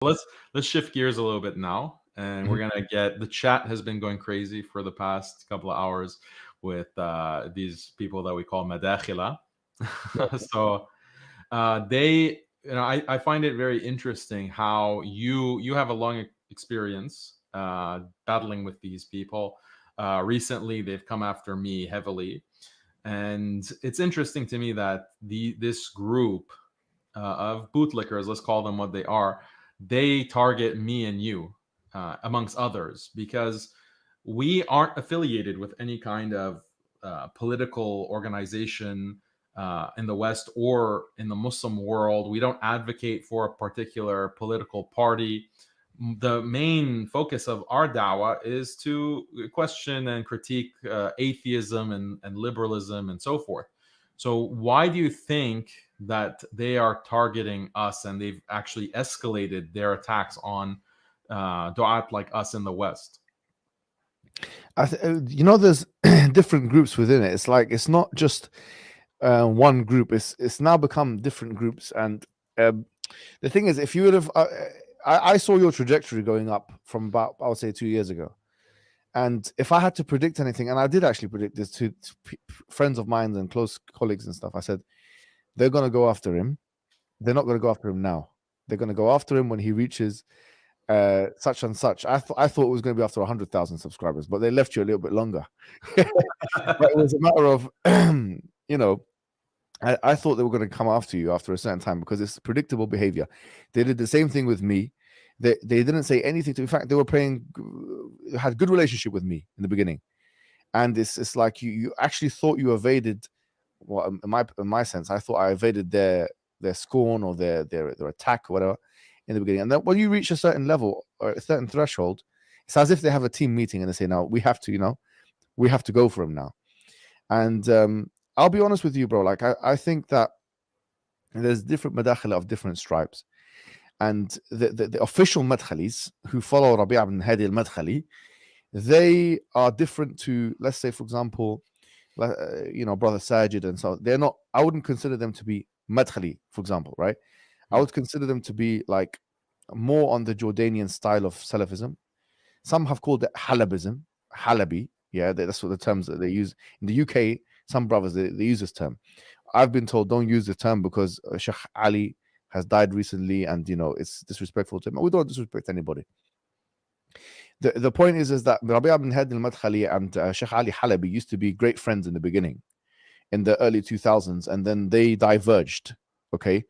Let's shift gears a little bit now, and we're gonna get the chat has been going crazy for the past couple of hours with these people that we call madakhila. So they, I find it very interesting how you have a long experience battling with these people. Recently, they've come after me heavily, and it's interesting to me that this group of bootlickers, let's call them what they are, they target me and you, amongst others, because we aren't affiliated with any kind of political organization in the West or in the Muslim world. We don't advocate for a particular political party. The main focus of our dawah is to question and critique atheism and liberalism and so forth. So why do you think that they are targeting us, and they've actually escalated their attacks on du'at like us in the West? There's different groups within it. It's like, it's not just one group. It's now become different groups. And the thing is, if you would have, I saw your trajectory going up from about, I would say, 2 years ago. And if I had to predict anything, and I did actually predict this to friends of mine and close colleagues and stuff, I said, they're going to go after him. They're not going to go after him now. They're going to go after him when he reaches such and such. I thought it was going to be after 100,000 subscribers, but they left you a little bit longer. But it was a matter of, I thought they were going to come after you after a certain time, because it's predictable behavior. They did the same thing with me. They didn't say anything to me. In fact, they were had good relationship with me in the beginning. And it's like you actually thought you evaded, well, in my sense, I thought I evaded their scorn or their attack or whatever in the beginning. And then when you reach a certain level or a certain threshold, it's as if they have a team meeting and they say, now we have to go for him now. And I'll be honest with you, bro. Like, I think that there's different madakhila of different stripes. And the official madkhalis who follow Rabi' ibn Hadi al-Madkhali, they are different to, let's say, for example, Brother Sajid and so on. They're not, I wouldn't consider them to be madkhali, for example, right? I would consider them to be like more on the Jordanian style of Salafism. Some have called it Halabism, Halabi. Yeah, that's what the terms that they use. In the UK, some brothers, they use this term. I've been told don't use the term because Sheikh Ali has died recently, and it's disrespectful to him. We don't disrespect anybody. The point is that Rabi' ibn Hadi al-Madkhali and Sheikh Ali Halabi used to be great friends in the beginning, in the early 2000s, and then they diverged. Okay,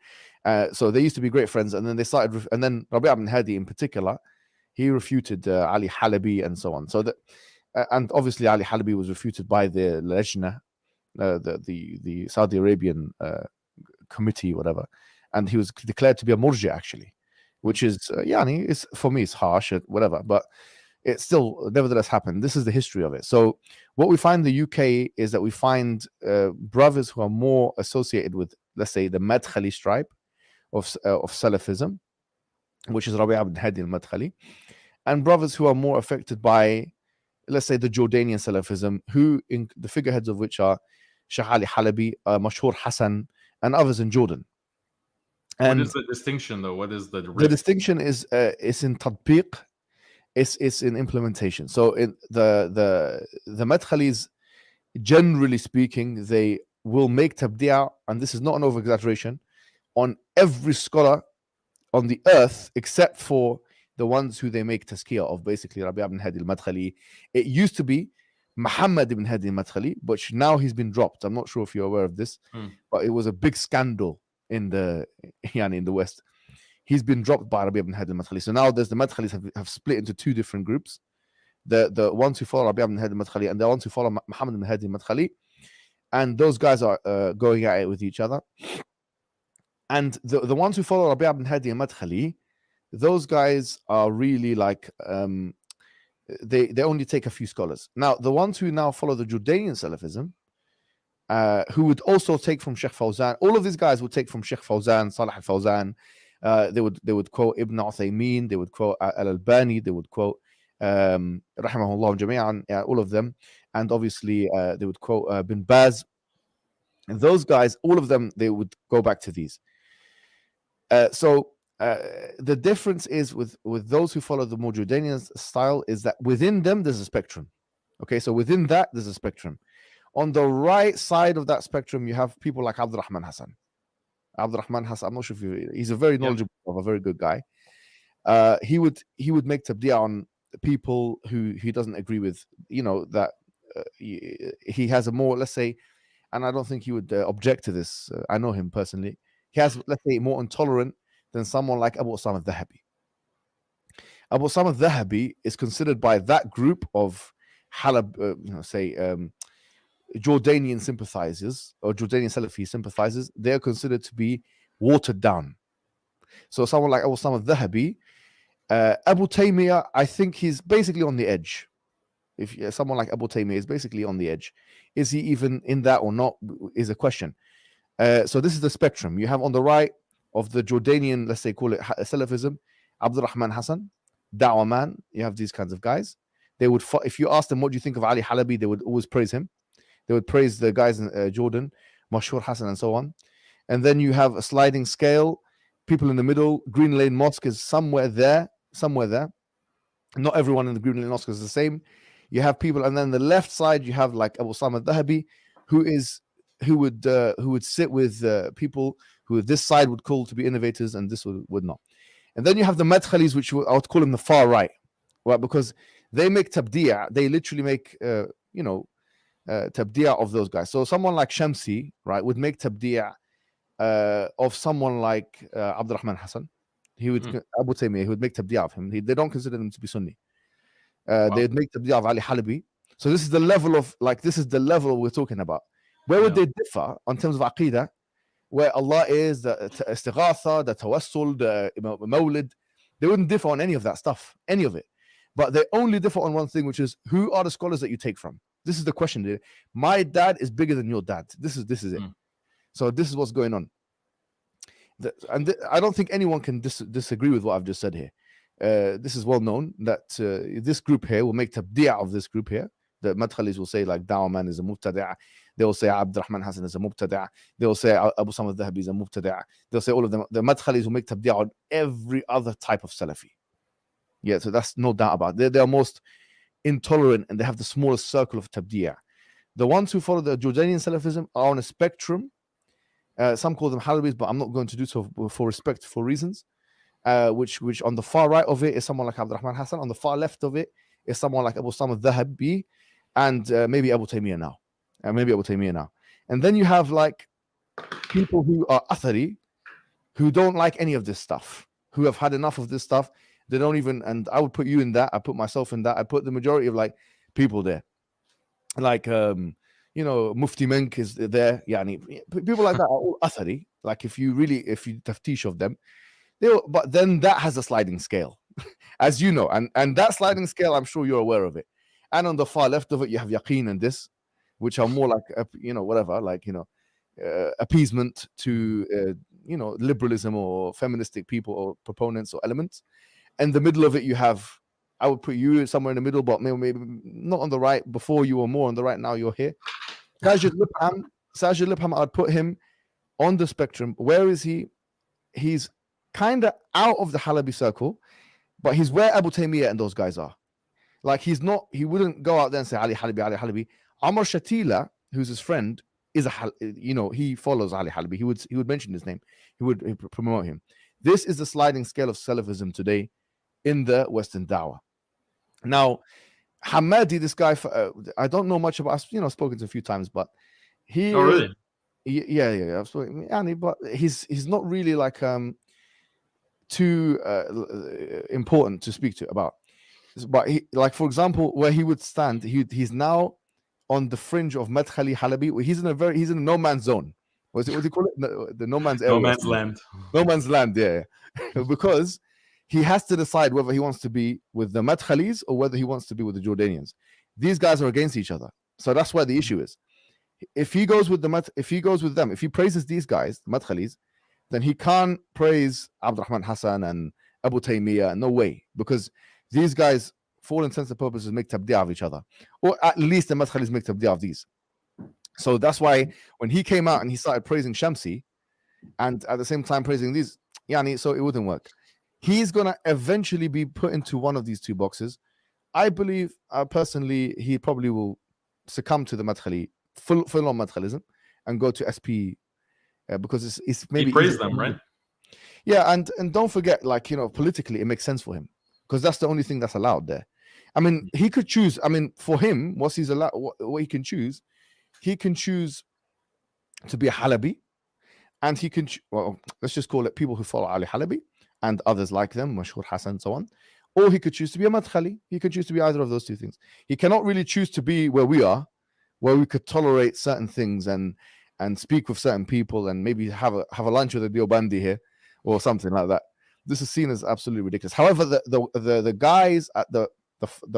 so they used to be great friends, and then they started, and then Rabi' ibn Hadi in particular, he refuted Ali Halabi and so on. So that, and obviously Ali Halabi was refuted by the Lajna, the Saudi Arabian committee, whatever, and he was declared to be a murji actually, which is it's, for me, it's harsh, whatever, but it still nevertheless happened. This is the history of it. So what we find in the UK is that we find brothers who are more associated with, let's say, the Madkhali stripe of Salafism, which is Rabi' ibn Hadi al-Madkhali, and brothers who are more affected by, let's say, the Jordanian Salafism, who in the figureheads of which are Sheikh Ali Halabi, Mashhur Hassan, and others in Jordan. And what is the distinction, though? What is the distinction? Is in tatbiq, it's in implementation. So in the Madkhalis, generally speaking, they will make tabdi'a, and this is not an over-exaggeration, on every scholar on the earth except for the ones who they make tazkiyah of, basically Rabi' ibn Hadi al-Madkhali. It used to be Muhammad ibn Hadi al-Madkhali, but now he's been dropped. I'm not sure if you're aware of this, but it was a big scandal in the West. He's been dropped by Rabi' ibn Hadi al-Madkhali. So now there's the Madkhalis have split into two different groups. The ones who follow Rabi' ibn Hadi al-Madkhali and the ones who follow Muhammad ibn Hadi al-Madkhali. And those guys are going at it with each other. And the ones who follow Rabi' ibn Hadi al-Madkhali, those guys are really like, they only take a few scholars. Now, the ones who now follow the Jordanian Salafism, who would also take from Sheikh Fawzan, all of these guys would take from Sheikh Fawzan, Salah al-Fawzan, they would quote Ibn Uthaymeen, they would quote Al-Albani, they would quote Rahimahullah Jami'an, all of them, and obviously they would quote Bin Baz. And those guys, all of them, they would go back to these. So The difference is with those who follow the more Jordanian style is that within them there's a spectrum. Okay, so within that there's a spectrum. On the right side of that spectrum, you have people like Abdurrahman Hassan. Abdurrahman Hassan, I'm not sure if he's a very knowledgeable, a very good guy. He would make tabdi'a on people who he doesn't agree with. You know that he has a more, let's say, and I don't think he would object to this. I know him personally. He has, let's say, more intolerant than someone like Abu Osama al-Dhahabi. Abu Osama al-Dhahabi is considered by that group of Halab, Jordanian sympathizers or Jordanian Salafi sympathizers. They're considered to be watered down. So someone like Abu Osama al-Dhahabi, Abu Taymiyyah, I think he's basically on the edge. If someone like Abu Taymiyyah is basically on the edge, is he even in that or not is a question. So this is the spectrum. You have on the right of the Jordanian, let's say, call it Salafism, Abdurrahman Hassan, Da'wah man. You have these kinds of guys. They would, if you ask them what do you think of Ali Halabi, they would always praise him. They would praise the guys in Jordan, Mashhur Hassan, and so on. And then you have a sliding scale. People in the middle. Green Lane Mosque is somewhere there. Not everyone in the Green Lane Mosque is the same. You have people, and then the left side you have like Abu Osama al-Dhahabi, who would sit with people who this side would call to be innovators, and this would not. And then you have the Madkhalis, which I would call them the far right, right? Because they make tabdi'a. They literally make tabdi'a of those guys. So someone like Shamsi, right, would make tabdi'a of someone like Abdurrahman Hassan. He would Abu Taymiyyah. He would make tabdi'a of him. They don't consider them to be Sunni. They'd make tabdi'a of Ali Halabi. So this is the level of we're talking about. Where would they differ in terms of aqidah? Where Allah is, the istighatha, the tawassul, the mawlid, they wouldn't differ on any of that stuff, any of it. But they only differ on one thing, which is who are the scholars that you take from? This is the question. My dad is bigger than your dad. This is it. So this is what's going on. I don't think anyone can disagree with what I've just said here. This is well known that this group here will make tabdi'a of this group here. The Madkhalis will say like Da'wah man is a mubtadi'a. They will say Abdurrahman Hassan is a mubtadi'a. They will say Abu Osama al-Dhahabi is a mubtadi'a. They'll say all of them. The Madkhalis will make tabdi'a on every other type of Salafi. Yeah, so that's no doubt about it. They are most intolerant and they have the smallest circle of tabdi'a. The ones who follow the Jordanian Salafism are on a spectrum. Some call them Halabis, but I'm not going to do so for respectful reasons. Which on the far right of it is someone like Abdurrahman Hassan. On the far left of it is someone like Abu Osama al-Dhahabi and maybe Abu Taymiyyah now. And then you have like people who are Athari, who don't like any of this stuff, who have had enough of this stuff. They don't even, and I would put you in that. I put myself in that. I put the majority of like people there. Like, Mufti Menk is there. People like that are all Athari. Like if you taftish of them, but then that has a sliding scale, as you know, and that sliding scale, I'm sure you're aware of it. And on the far left of it, you have Yaqeen and this, which are more like, appeasement to, liberalism or feministic people or proponents or elements. And the middle of it, you have, I would put you somewhere in the middle, but maybe not on the right. Before you were more on the right, now you're here. Sajid Lipham, I'd put him on the spectrum. Where is he? He's kind of out of the Halabi circle, but he's where Abu Taymiyyah and those guys are. Like he wouldn't go out there and say Ali Halabi. Amr Shatila, who's his friend, is he follows Ali Halabi. He would mention his name. He would promote him. This is the sliding scale of Salafism today in the Western Dawah. Now, Hamadi, this guy, I don't know much about. I've spoken to a few times, but he. Oh, really? Yeah. I've spoken, but he's not really like too important to speak to about. But he, like for example, where he would stand, he's now on the fringe of Madkhali Halabi. He's in a no man's zone. What do you call it? The no man's area. No man's land. No man's land, yeah. Because he has to decide whether he wants to be with the Madkhalis or whether he wants to be with the Jordanians. These guys are against each other, so that's where the issue is. If he goes with them, if he praises these guys, the Madkhalis, then he can't praise Abdurrahman Hassan and Abu Taymiyyah. No way, because these guys, for all intents and purposes, make tabdi'a of each other, or at least the Madkhalis make tabdi'a of these. So that's why when he came out and he started praising Shamsi, and at the same time praising these, so it wouldn't work. He's gonna eventually be put into one of these two boxes. I believe, personally, he probably will succumb to the madkhali, full on madkhalism, and go to SP, because it's maybe he praised them, right? Yeah, and don't forget, like, politically, it makes sense for him because that's the only thing that's allowed there. I mean, he could choose. I mean, for him, what he can choose to be a Halabi, and he can, let's just call it people who follow Ali Halabi and others like them, Mashhur Hassan, and so on. Or he could choose to be a Madkhali. He could choose to be either of those two things. He cannot really choose to be where we are, where we could tolerate certain things and speak with certain people and maybe have a lunch with a Deobandi here or something like that. This is seen as absolutely ridiculous. However, the guys at the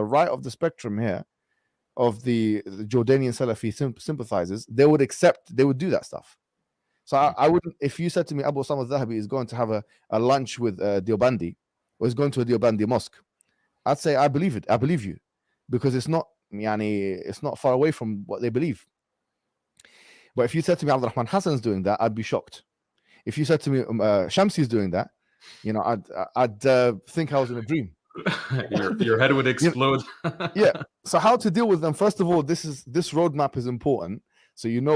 right of the spectrum here, of the Jordanian Salafi sympathizers, they would do that stuff. So I wouldn't, if you said to me Abu Osama Zahabi is going to have a lunch with Deobandi, or is going to a Deobandi mosque, I'd say I believe it. I believe you, because it's not far away from what they believe. But if you said to me Abdul Rahman Hassan's doing that, I'd be shocked. If you said to me Shamsi's doing that, I'd think I was in a dream. your head would explode. Yeah. So how to deal with them? First of all, this roadmap is important. So